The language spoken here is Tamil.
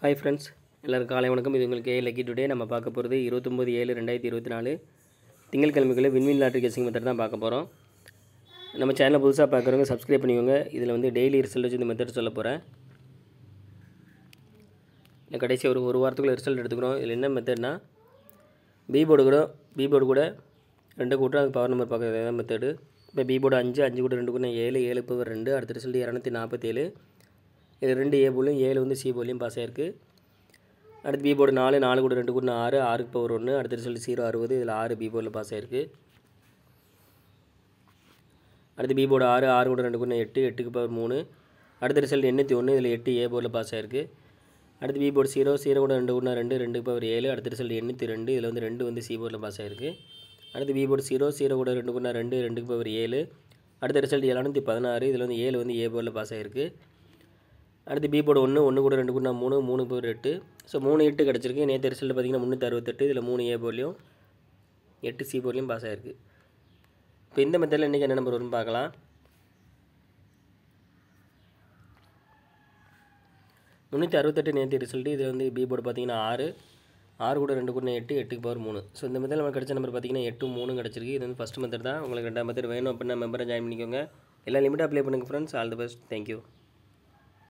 ஹாய் ஃப்ரெண்ட்ஸ், எல்லோரும் காலை வணக்கம். இது உங்களுக்கு லக்கி டுடே. நம்ம பார்க்க போகிறது 29/7/2024 திங்கட்கிழமைக்குள்ளே விண்மீன் லாட்ரி கெஸ்ஸிங் மெத்தட் தான் பார்க்க போகிறோம். நம்ம சேனலை புதுசாக பார்க்குறவங்க சப்ஸ்கிரைப் பண்ணிக்கோங்க. இதில் வந்து டெய்லி ரிசல்ட் வச்சு இந்த மெத்தட் சொல்ல போகிறேன். இல்லை கடைசி ஒரு வாரத்துக்குள்ளே ரிசல்ட் எடுத்துக்கிறோம். இதில் என்ன மெத்தட்னா பி போர்டு கூட 2 கூட்டம் அது பவர் நம்பர் பார்க்குறது தான் மெத்தடு. இப்போ பி போர்டு 5 5 கூட 2 கூட்டம் 7 7 பவர் 2 அடுத்த ரிசல்ட் 247. இது 2 ஏ போலையும் 7 வந்து சி போலையும் பாஸ் ஆகிருக்கு. அடுத்து பி போர்டு 4 4 கூட 2 கூட்டம் 6 6 பவர் 1 அடுத்த ரிசல்ட் 0 60. இதில் 6 பி போர்டில் பாஸ் ஆகிருக்கு. அடுத்து பி போர்டு 6 6 கூட 2 கூட்டம் 8 8க்கு பவர் 3 அடுத்த ரிசல்ட் 81. இதில் 8 ஏ போர்டில் பாஸ் ஆகிருக்கு. அடுத்து பி போர்டு 0 0 கூட 2 கூட்டம் 2 2க்கு பவர் 7 அடுத்த ரிசல்ட் 82. இதில் வந்து 2 வந்து சி போர்டில் பாஸ் ஆகிருக்கு. அடுத்து பி போர்டு 0 0 கூட 2 கூட்டம் 2 2க்கு பவர் 7 அடுத்த ரிசல்ட் 716. இதில் வந்து 7 வந்து ஏ போர்டில் பாஸ் ஆகிருக்கு. அடுத்து பி போர்டு 1 1 கூட 2 கூட்டம் 3 3 பவர் 8. ஸோ 3 8 கிடச்சிருக்கு. நேற்று ரிசல்ட் பார்த்திங்கன்னா 368. இதில் 3 ஏ போர்ட்லையும் 8 சி போர்ட்லையும் பாஸ் ஆகிருக்கு. இப்போ இந்த மெத்தடில் இன்றைக்கி என்ன நம்பர் வரும்னு பார்க்கலாம். 368 நேற்று ரிசல்ட்டு. இதில் வந்து பி போர்டு பார்த்திங்கன்னா 6 6 கூட 2 கூட்டம் 8 8க்கு பவர் 3. ஸோ இந்த மெத்தடில் நமக்கு கிடச்ச நம்பர் பார்த்திங்கன்னா 8 3 கிடச்சிருக்கு. இது வந்து ஃபஸ்ட் மெத்தட் தான். உங்களுக்கு 2ஆம் மெத்தட் வேணும் அப்படின்னா மெம்பரை ஜாயின் பண்ணிக்கோங்க. எல்லாம் லிமிட்டாக அப்ளை பண்ணுங்கள் friends. All the best. Thank you.